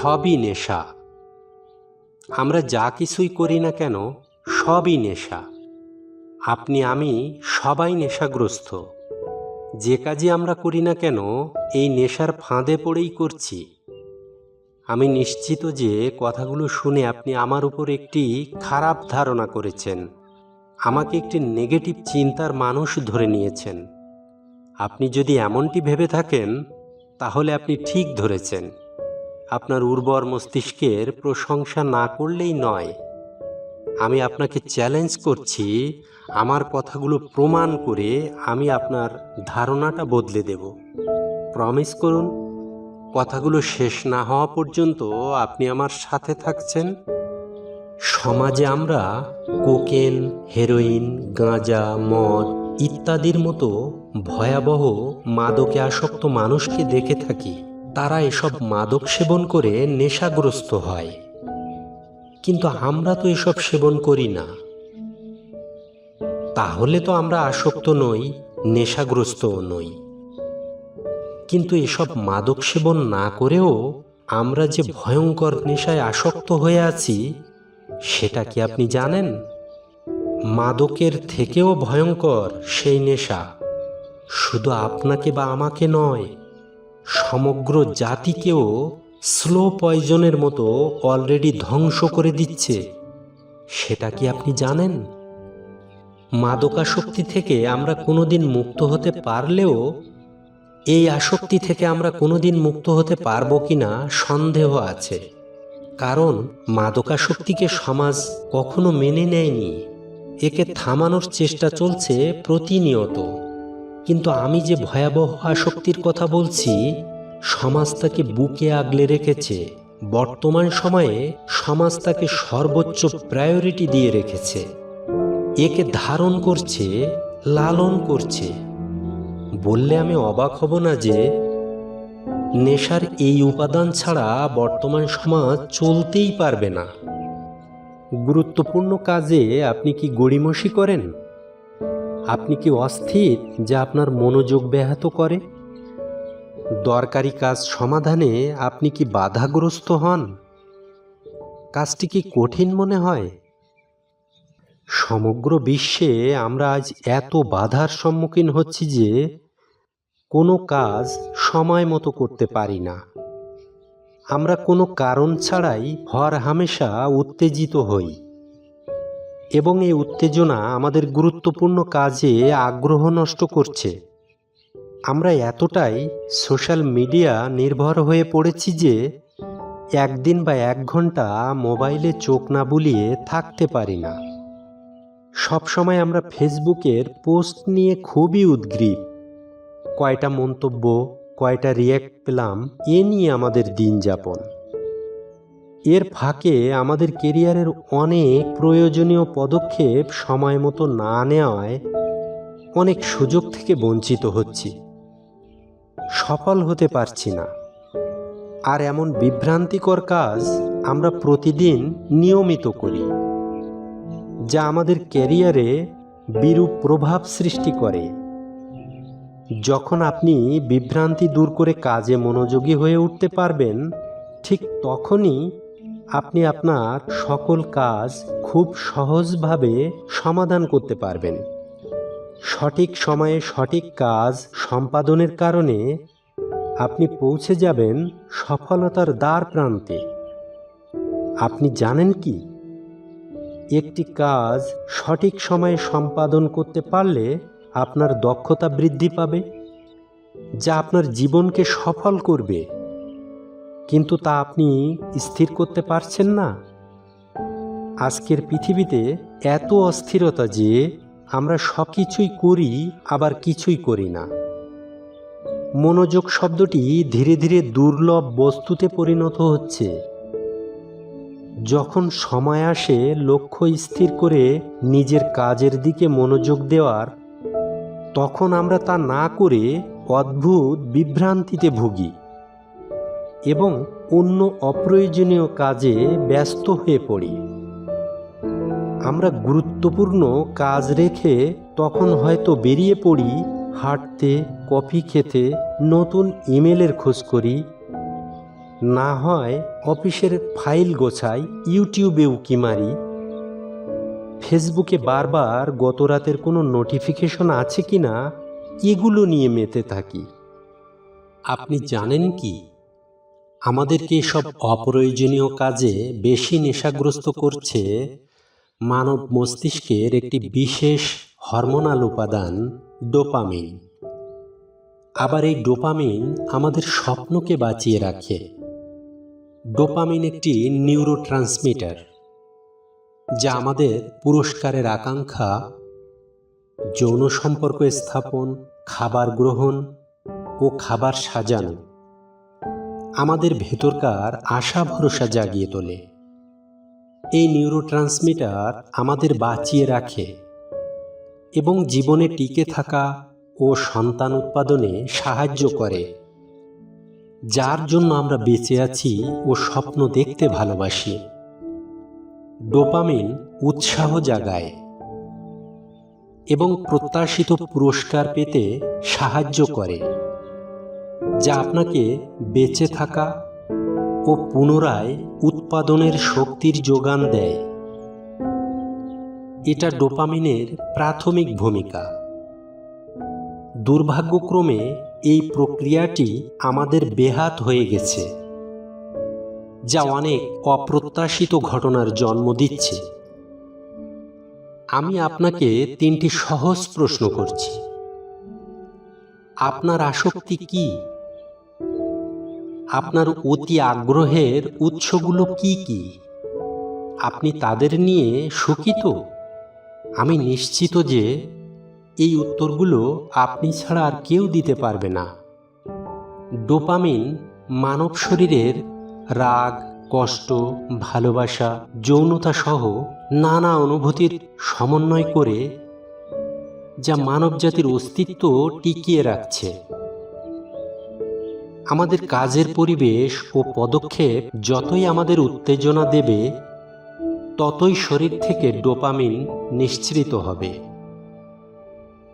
সবই নেশা। আমরা যা কিছুই করি না কেন সবই নেশা। আপনি আমি সবাই নেশাগ্রস্ত। যে কাজই আমরা করি না কেন এই নেশার ফাঁদে পড়েই করছি। আমি নিশ্চিত যে কথাগুলো শুনে আপনি আমার উপর একটি খারাপ ধারণা করেছেন, আমাকে একটি নেগেটিভ চিন্তার মানুষ ধরে নিয়েছেন। আপনি যদি এমনটি ভেবে থাকেন তাহলে আপনি ঠিক ধরেছেন। আপনার উর্বর মস্তিষ্কের প্রশংসা না করলেই নয়। আমি আপনাকে চ্যালেঞ্জ করছি, আমার কথাগুলো প্রমাণ করে আমি আপনার ধারণাটা বদলে দেব। প্রমিস করুন, কথাগুলো শেষ না হওয়া পর্যন্ত আপনি আমার সাথে থাকছেন। সমাজে আমরা কোকেন, হেরোইন, গাঁজা, মদ ইত্যাদির মতো ভয়াবহ মাদকে আসক্ত মানুষকে দেখে থাকি। তারা এসব মাদক সেবন করে নেশাগ্রস্ত হয়, কিন্তু আমরা তো এসব সেবন করি না। তাহলে তো আমরা আসক্ত নই, নেশাগ্রস্তও নই। কিন্তু এসব মাদক সেবন না করেও আমরা যে ভয়ঙ্কর নেশায় আসক্ত হয়ে আছি সেটা কি আপনি জানেন? মাদকের থেকেও ভয়ঙ্কর সেই নেশা শুধু আপনাকে বা আমাকে নয়, সমগ্র জাতিকেও স্লো পয়জনের মতো অলরেডি ধ্বংস করে দিচ্ছে। সেটা কি আপনি জানেন? মাদকাসক্তি থেকে আমরা কোনোদিন মুক্ত হতে পারলেও এই আসক্তি থেকে আমরা কোনোদিন মুক্ত হতে পারবো কিনা সন্দেহ আছে। কারণ মাদকাসক্তিকে সমাজ কখনো মেনে নেয়নি। একে থামানোর চেষ্টা চলছে প্রতিনিয়ত। কিন্তু আমি যে ভয়াবহ আসক্তির কথা বলছি, সমাজ তাকে বুকে আগলে রেখেছে। বর্তমান সময়ে সমাজ তাকে সর্বোচ্চ প্রায়োরিটি দিয়ে রেখেছে। একে ধারণ করছে, লালন করছে। বললে আমি অবাক হব না যে নেশার এই উপাদান ছাড়া বর্তমান সমাজ চলতেই পারবে না। গুরুত্বপূর্ণ কাজে আপনি কি গড়িমসি করেন? আপনি কি অস্থির যা আপনার মনোযোগ ব্যাহত করে? দরকারি কাজ সমাধানে আপনি কি বাধাগ্রস্ত হন? কাজটি কি কঠিন মনে হয়? সমগ্র বিশ্বে আমরা আজ এত বাধার সম্মুখীন হচ্ছি যে কোনো কাজ সময় মতো করতে পারি না। আমরা কোনো কারণ ছাড়াই হরহামেশা উত্তেজিত হই এবং এই উত্তেজনা আমাদের গুরুত্বপূর্ণ কাজে আগ্রহ নষ্ট করছে। আমরা এতটাই সোশ্যাল মিডিয়া নির্ভর হয়ে পড়েছি যে একদিন বা 1 ঘন্টা মোবাইলে চোখ না বুলিয়ে থাকতে পারি না। সবসময় আমরা ফেসবুকের পোস্ট নিয়ে খুবই উদ্গ্রীব। কয়টা মন্তব্য, কয়টা রিয়্যাক্ট পেলাম, এ নিয়ে আমাদের দিন যাপন। এর ফাঁকে আমাদের কেরিয়ারের অনেক প্রয়োজনীয় পদক্ষেপ সময় মতো না নেওয়ায় অনেক সুযোগ থেকে বঞ্চিত হচ্ছি, সফল হতে পারছি না। আর এমন বিভ্রান্তিকর কাজ আমরা প্রতিদিন নিয়মিত করি, যা আমাদের ক্যারিয়ারে বিরূপ প্রভাব সৃষ্টি করে। যখন আপনি বিভ্রান্তি দূর করে কাজে মনোযোগী হয়ে উঠতে পারবেন, ঠিক তখনই আপনি আপনার সকল কাজ খুব সহজভাবে সমাধান করতে পারবেন। সঠিক সময়ে সঠিক কাজ সম্পাদনের কারণে আপনি পৌঁছে যাবেন সফলতার দ্বার প্রান্তে। আপনি জানেন কি, একটি কাজ সঠিক সময়ে সম্পাদন করতে পারলে আপনার দক্ষতা বৃদ্ধি পাবে, যা আপনার জীবনকে সফল করবে। কিন্তু তা আপনি স্থির করতে পারছেন না। আজকের পৃথিবীতে এত অস্থিরতা যে আমরা সব কিছুই করি আবার কিছুই করি না। মনোযোগ শব্দটি ধীরে ধীরে দুর্লভ বস্তুতে পরিণত হচ্ছে। যখন সময় আসে লক্ষ্য স্থির করে নিজের কাজের দিকে মনোযোগ দেওয়ার, তখন আমরা তা না করে অদ্ভুত বিভ্রান্তিতে ভুগি এবং অন্য অপ্রয়োজনীয় কাজে ব্যস্ত হয়ে পড়ি। আমরা গুরুত্বপূর্ণ কাজ রেখে তখন হয়তো বেরিয়ে পড়ি হাঁটতে, কফি খেতে, নতুন ইমেলের খোঁজ করি, না হয় অফিসের ফাইল গোছাই, ইউটিউবে উকি মারি, ফেসবুকে বারবার গত রাতের কোনো নোটিফিকেশন আছে কিনা এগুলো নিয়ে মেতে থাকি। আপনি জানেন কি, আমাদেরকে এসব অপ্রয়োজনীয় কাজে বেশি নেশাগ্রস্ত করছে মানব মস্তিষ্কের একটি বিশেষ হরমোনাল উপাদান ডোপামিন। আবার এই ডোপামিন আমাদের স্বপ্নকে বাঁচিয়ে রাখে। ডোপামিন একটি নিউরোট্রান্সমিটার, যা আমাদের পুরস্কারের আকাঙ্ক্ষা, যৌন সম্পর্ক স্থাপন, খাবার গ্রহণ ও খাবার সাজানো, আমাদের ভেতরকার আশা ভরসা জাগিয়ে তোলে। এই নিউরোট্রান্সমিটার আমাদের বাঁচিয়ে রাখে এবং জীবনে টিকে থাকা ও সন্তান উৎপাদনে সাহায্য করে, যার জন্য আমরা বেঁচে আছি ও স্বপ্ন দেখতে ভালোবাসি। ডোপামিন উৎসাহ জাগায় এবং প্রত্যাশিত পুরস্কার পেতে সাহায্য করে, যা আপনাকে বেঁচে থাকা ও পুনরায় উৎপাদনের শক্তির যোগান দেয়। এটা ডোপামিনের প্রাথমিক ভূমিকা। দুর্ভাগ্যক্রমে এই প্রক্রিয়াটি আমাদের বেহাত হয়ে গেছে, যা অনেক অপ্রত্যাশিত ঘটনার জন্ম দিচ্ছে। আমি আপনাকে 3টি সহজ প্রশ্ন করছি। আপনার আসক্তি কি? আপনার অতি আগ্রহের উৎসগুলো কি কি? আপনি তাদের নিয়ে সুখী তো? আমি নিশ্চিত যে এই উত্তরগুলো আপনি ছাড়া আর কেউ দিতে পারবে না। ডোপামিন মানব শরীরের রাগ, কষ্ট, ভালোবাসা, যৌনতা সহ নানা অনুভূতির সমন্বয় করে, যা মানবজাতির অস্তিত্ব টিকিয়ে রাখছে। আমাদের কাজের পরিবেশ ও পদক্ষেপ যতই আমাদের উত্তেজনা দেবে, ততই শরীর থেকে ডোপামিন নিঃসৃত হবে।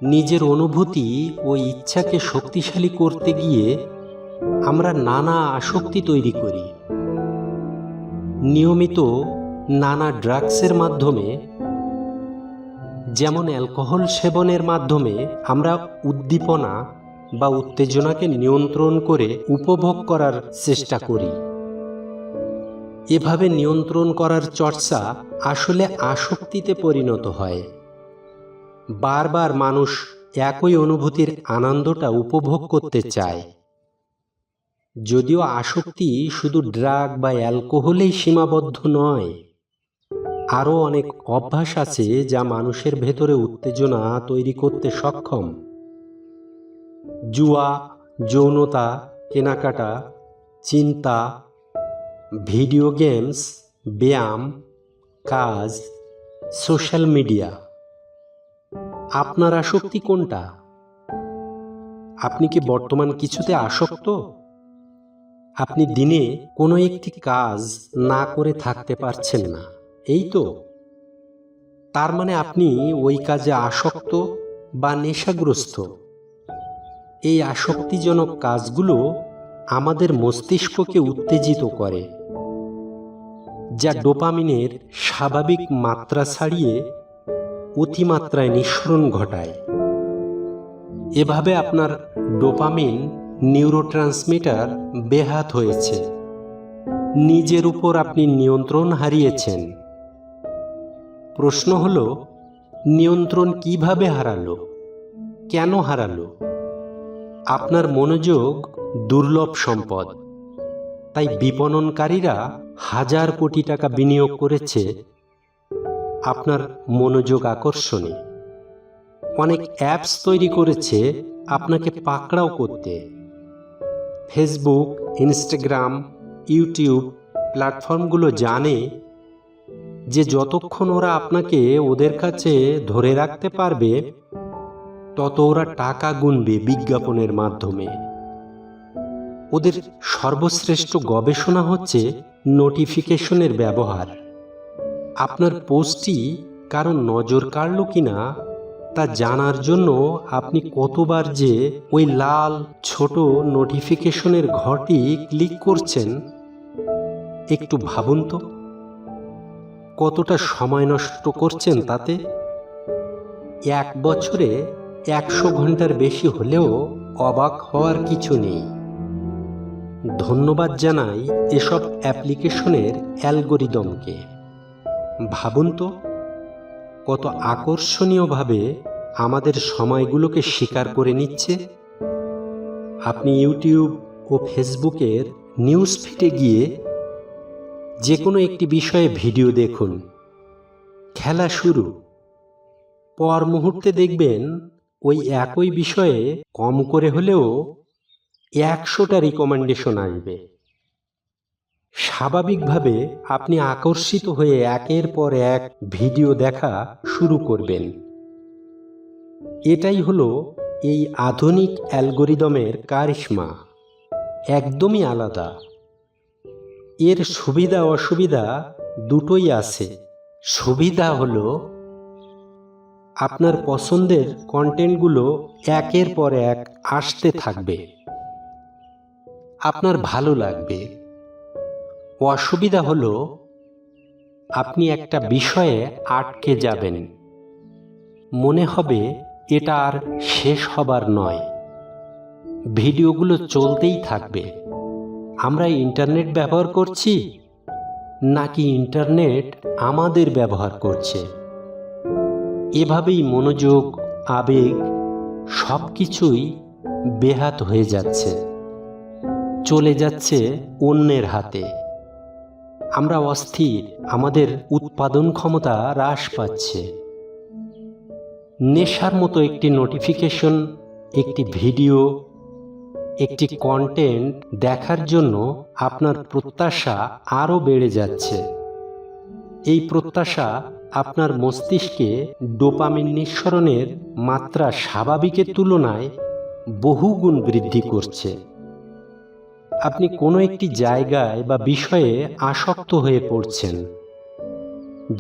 নিজের অনুভূতি ও ইচ্ছাকে শক্তিশালী করতে গিয়ে আমরা নানা আসক্তি তৈরি করি। নিয়মিত নানা ড্রাগসের মাধ্যমে, যেমন অ্যালকোহল সেবনের মাধ্যমে আমরা উদ্দীপনা বা উত্তেজনাকে নিয়ন্ত্রণ করে উপভোগ করার চেষ্টা করি। এভাবে নিয়ন্ত্রণ করার চর্চা আসলে আসক্তিতে পরিণত হয়। বারবার মানুষ একই অনুভূতির আনন্দটা উপভোগ করতে চায়। যদিও আসক্তি শুধু ড্রাগ বা অ্যালকোহলেই সীমাবদ্ধ নয়, আরও অনেক অভ্যাস আছে যা মানুষের ভেতরে উত্তেজনা তৈরি করতে সক্ষম। জুয়া, যৌনতা, কেনাকাটা, চিন্তা, ভিডিও গেমস, ব্যায়াম, কাজ, সোশ্যাল মিডিয়া। আপনার আসক্তি কোনটা? আপনি কি বর্তমান কিছুতে আসক্ত? আপনি দিনে কোনো একটি কাজ না করে থাকতে পারছেন না, এই তো? তার মানে আপনি ওই কাজে আসক্ত বা নেশাগ্রস্ত। এই আসক্তিজনক কাজগুলো আমাদের মস্তিষ্ককে উত্তেজিত করে, যা ডোপামিনের স্বাভাবিক মাত্রা ছাড়িয়ে অতিমাত্রায় নিঃসরণ ঘটায়। এভাবে আপনার ডোপামিন নিউরোট্রান্সমিটার বেহাত হয়েছে। নিজের উপর আপনি নিয়ন্ত্রণ হারিয়েছেন। প্রশ্ন হলো, নিয়ন্ত্রণ কিভাবে হারালো? কেন হারালো? আপনার মনোযোগ দুর্লভ সম্পদ, তাই বিপণনকারীরা হাজার কোটি টাকা বিনিয়োগ করেছে আপনার মনোযোগ আকর্ষণে। অনেক অ্যাপস তৈরি করেছে আপনাকে পাকড়াও করতে। ফেসবুক, ইনস্টাগ্রাম, ইউটিউব প্ল্যাটফর্মগুলো জানে যে যতক্ষণ ওরা আপনাকে ওদের কাছে ধরে রাখতে পারবে, তত ওরা টাকা গুনবে বিজ্ঞাপনের মাধ্যমে। ওদের সর্বশ্রেষ্ঠ গবেষণা হচ্ছে নোটিফিকেশনের ব্যবহার। আপনার পোস্টটি কারো নজর কাড়ল কিনা তা জানার জন্য আপনি কতবার যে ওই লাল ছোট নোটিফিকেশনের ঘরটি ক্লিক করছেন একটু ভাবুন তো। কতটা সময় নষ্ট করছেন তাতে? 1 বছরে 100 ঘন্টার বেশি হলেও অবাক হওয়ার কিছু নেই। ধন্যবাদ জানাই এসব অ্যাপ্লিকেশনের অ্যালগরিদমকে। ভাবুন তো কত আকর্ষণীয়ভাবে আমাদের সময়গুলোকে শিকার করে নিচ্ছে। আপনি ইউটিউব ও ফেসবুকের নিউজ ফিডে গিয়ে যে কোনো একটি বিষয়ে ভিডিও দেখুন, খেলা শুরু, পর মুহূর্তে দেখবেন ওই একই বিষয়ে কম করে হলেও 100টা রিকমেন্ডেশন আসবে। স্বাভাবিকভাবে আপনি আকর্ষিত হয়ে একের পর এক ভিডিও দেখা শুরু করবেন। এটাই হলো এই আধুনিক অ্যালগরিদমের কারিশমা, একদমই আলাদা। এর সুবিধা অসুবিধা দুটোই আছে। সুবিধা হলো আপনার পছন্দের কন্টেন্টগুলো একের পর এক আসতে থাকবে, আপনার ভালো লাগবে। অসুবিধা হলো আপনি একটা বিষয়ে আটকে যাবেন, মনে হবে এটা আর শেষ হবার নয়, ভিডিওগুলো চলতেই থাকবে। আমরা ইন্টারনেট ব্যবহার করছি নাকি ইন্টারনেট আমাদের ব্যবহার করছে? এভাবেই মনোযোগ, আবেগ সব কিছুই বেহাত হয়ে যাচ্ছে, চলে যাচ্ছে অন্যের হাতে। আমরা অস্থির, আমাদের উৎপাদন ক্ষমতা হ্রাস পাচ্ছে। নেশার মতো একটি নোটিফিকেশন, একটি ভিডিও, একটি কন্টেন্ট দেখার জন্য আপনার প্রত্যাশা আরও বেড়ে যাচ্ছে। এই প্রত্যাশা আপনার মস্তিষ্কে ডোপামিন নিঃসরণের মাত্রা স্বাভাবিকের তুলনায় বহুগুণ বৃদ্ধি করছে। আপনি কোনো একটি জায়গায় বা বিষয়ে আসক্ত হয়ে পড়ছেন,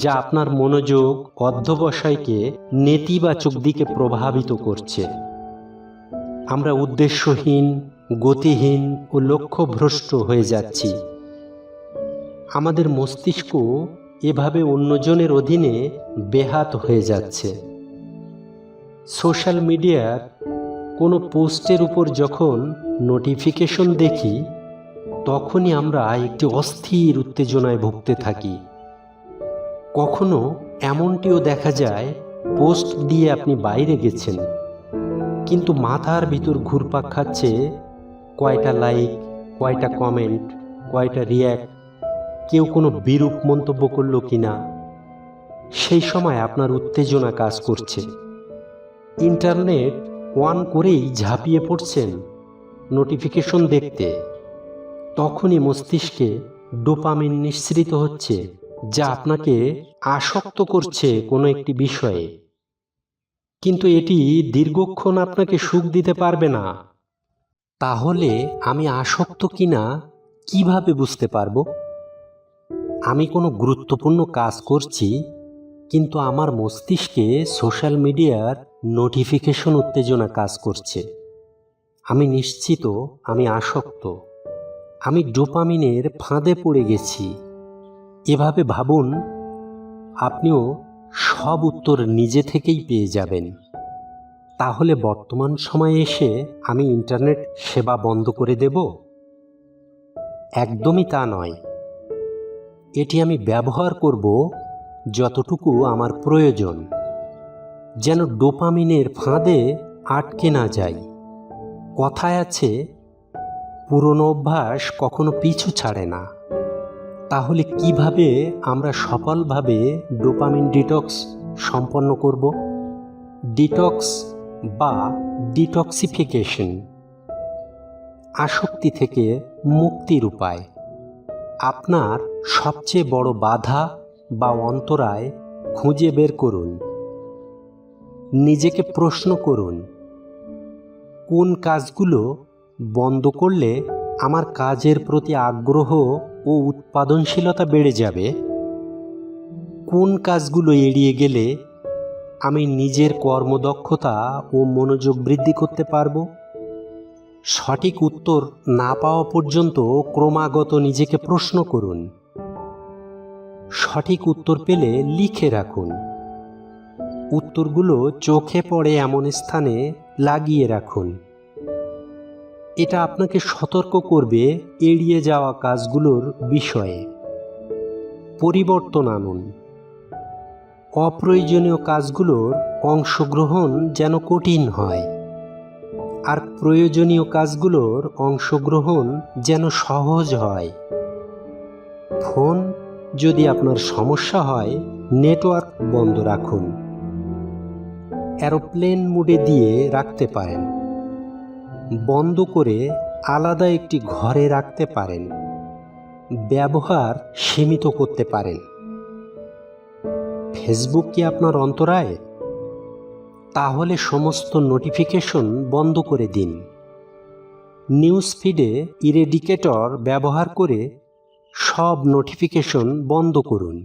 যা আপনার মনোযোগ অধ্যবসায়কে নেতিবাচক দিকে প্রভাবিত করছে। আমরা উদ্দেশ্যহীন, গতিহীন ও লক্ষ্যভ্রষ্ট হয়ে যাচ্ছি। আমাদের মস্তিষ্ক এভাবে অন্যজনের অধীনে বেহাত হয়ে যাচ্ছে। সোশ্যাল মিডিয়ার কোনো পোস্টের উপর যখন নোটিফিকেশন দেখি, তখনই আমরা একটি অস্থির উত্তেজনায় ভুগতে থাকি। কখনো এমনটিও দেখা যায়, পোস্ট দিয়ে আপনি বাইরে গেছেন, কিন্তু মাথার ভিতর ঘুরপাক খাচ্ছে কয়টা লাইক, কয়টা কমেন্ট, কয়টা রিয়্যাক্ট, কেউ কোনো বিরূপ মন্তব্য করলো কিনা। সেই সময় আপনার উত্তেজনা কাজ করছে। ইন্টারনেট অন করেই ঝাঁপিয়ে পড়ছেন নোটিফিকেশন দেখতে। তখনই মস্তিষ্কে ডোপামিন নিঃসৃত হচ্ছে, যা আপনাকে আসক্ত করছে কোনো একটি বিষয়ে। কিন্তু এটি দীর্ঘক্ষণ আপনাকে সুখ দিতে পারবে না। তাহলে আমি আসক্ত কিনা কিভাবে বুঝতে পারবো? আমি কোনো গুরুত্বপূর্ণ কাজ করছি, কিন্তু আমার মস্তিষ্কে সোশ্যাল মিডিয়ার নোটিফিকেশন উত্তেজনা কাজ করছে। আমি নিশ্চিত আমি আসক্ত, আমি ডোপামিনের ফাঁদে পড়ে গেছি। এভাবে ভাবুন, আপনিও সব উত্তর নিজে থেকেই পেয়ে যাবেন। তাহলে বর্তমান সময়ে এসে আমি ইন্টারনেট সেবা বন্ধ করে দেব? একদমই তা নয়। এটি আমি ব্যবহার করব যতটুকু আমার প্রয়োজন, যেন ডোপামিনের ফাঁদে আটকে না যাই। কথায় আছে, পুরনো অভ্যাস কখনো পিছু ছাড়ে না। তাহলে কিভাবে আমরা সফলভাবে ডোপামিন ডিটক্স সম্পন্ন করব? ডিটক্স বা ডিটক্সিফিকেশন, আসক্তি থেকে মুক্তির উপায়। আপনার সবচেয়ে বড় বাধা বা অন্তরায় খুঁজে বের করুন। নিজেকে প্রশ্ন করুন, কোন কাজগুলো বন্ধ করলে আমার কাজের প্রতি আগ্রহ ও উৎপাদনশীলতা বেড়ে যাবে? কোন কাজগুলো এড়িয়ে গেলে আমি নিজের কর্মদক্ষতা ও মনোযোগ বৃদ্ধি করতে পারবো? সঠিক উত্তর না পাওয়া পর্যন্ত ক্রমাগত নিজেকে প্রশ্ন করুন। সঠিক উত্তর পেলে লিখে রাখুন। উত্তরগুলো চোখে পড়ে এমন স্থানে লাগিয়ে রাখুন। এটা আপনাকে সতর্ক করবে এড়িয়ে যাওয়া কাজগুলোর বিষয়ে। পরিবর্তন আনুন। অপ্রয়োজনীয় কাজগুলোর অংশগ্রহণ যেন কঠিন হয়, আর প্রয়োজনীয় কাজগুলোর অংশগ্রহণ যেন সহজ হয়। ফোন যদি আপনার সমস্যা হয়, নেটওয়ার্ক বন্ধ রাখুন। এরোপ্লেন মোডে দিয়ে রাখতে পারেন। বন্ধ করে আলাদা একটি ঘরে রাখতে পারেন। ব্যবহার সীমিত করতে পারেন। ফেসবুক কি আপনার অন্তরায়? তাহলে সমস্ত নোটিফিকেশন বন্ধ করে দিন। নিউজ ফিডে ইরেডিকেটর ব্যবহার করে সব নোটিফিকেশন বন্ধ করুন।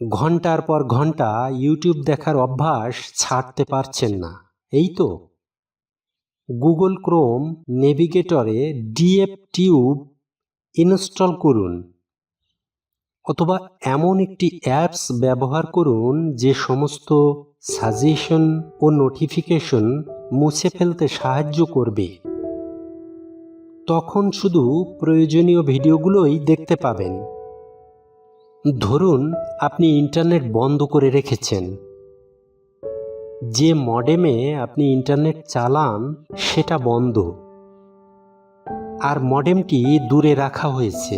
ঘন্টার পর ঘন্টা ইউটিউব দেখার অভ্যাস ছাড়তে পারছেন না, এই তো? গুগল ক্রোম নেভিগেটরে ডিএফ টিউব ইনস্টল করুন, অথবা এমন একটি অ্যাপস ব্যবহার করুন যে সমস্ত সাজেশন ও নোটিফিকেশন মুছে ফেলতে সাহায্য করবে। তখন শুধু প্রয়োজনীয় ভিডিওগুলোই দেখতে পাবেন। ধরুন আপনি ইন্টারনেট বন্ধ করে রেখেছেন। যে মডেমে আপনি ইন্টারনেট চালান সেটা বন্ধ, আর মডেমটি দূরে রাখা হয়েছে।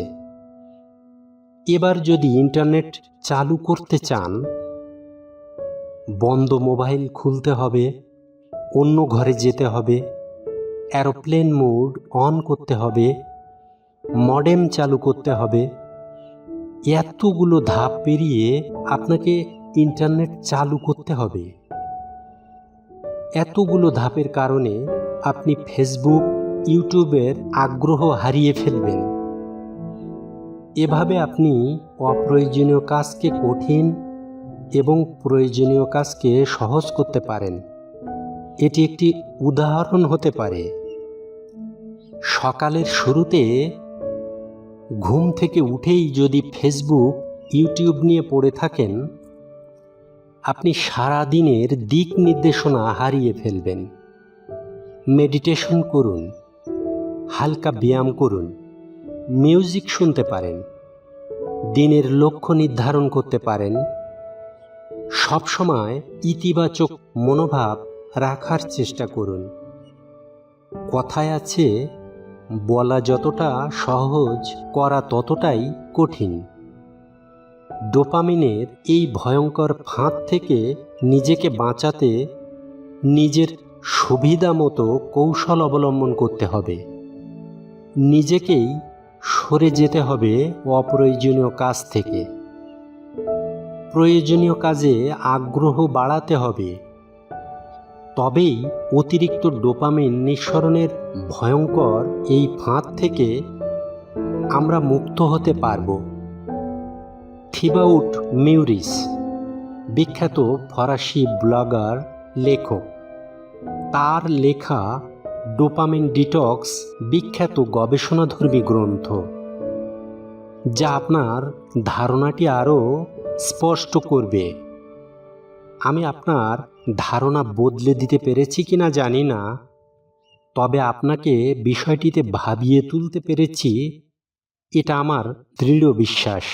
এবার যদি ইন্টারনেট চালু করতে চান, বন্ধ মোবাইল খুলতে হবে, অন্য ঘরে যেতে হবে, এরোপ্লেন মোড অন করতে হবে, মডেম চালু করতে হবে। এতগুলো ধাপ পেরিয়ে আপনাকে ইন্টারনেট চালু করতে হবে। এতগুলো ধাপের কারণে আপনি ফেসবুক, ইউটিউবের আগ্রহ হারিয়ে ফেলবেন। এভাবে আপনি অপ্রয়োজনীয় কাজকে কঠিন এবং প্রয়োজনীয় কাজকে সহজ করতে পারেন। এটি একটি উদাহরণ হতে পারে। সকালের শুরুতে ঘুম থেকে উঠেই যদি ফেসবুক, ইউটিউব নিয়ে পড়ে থাকেন, আপনি সারা দিনের দিক নির্দেশনা হারিয়ে ফেলবেন। মেডিটেশন করুন, হালকা ব্যায়াম করুন, মিউজিক শুনতে পারেন, দিনের লক্ষ্য নির্ধারণ করতে পারেন। সবসময় ইতিবাচক মনোভাব রাখার চেষ্টা করুন। কথায় আছে, বলা যতটা সহজ, করা ততটাই কঠিন। ডোপামিনের এই ভয়ঙ্কর ফাঁদ থেকে নিজেকে বাঁচাতে নিজের সুবিধা মতো কৌশল অবলম্বন করতে হবে। নিজেকেই সরে যেতে হবে অপ্রয়োজনীয় কাজ থেকে। প্রয়োজনীয় কাজে আগ্রহ বাড়াতে হবে। তবেই অতিরিক্ত ডোপামিন নিঃসরণের ভয়ঙ্কর এই ফাঁদ থেকে আমরা মুক্ত হতে পারব। থিবাউট মিউরিস, বিখ্যাত ফরাসি ব্লগার, লেখক। তার লেখা ডোপামিন ডিটক্স বিখ্যাত গবেষণাধর্মী গ্রন্থ, যা আপনার ধারণাটি আরও স্পষ্ট করবে। আমি আপনার ধারণা বদলে দিতে পেরেছি কিনা জানি না, তবে আপনাকে বিষয়টিতে ভাবিয়ে তুলতে পেরেছি, এটা আমার দৃঢ় বিশ্বাস।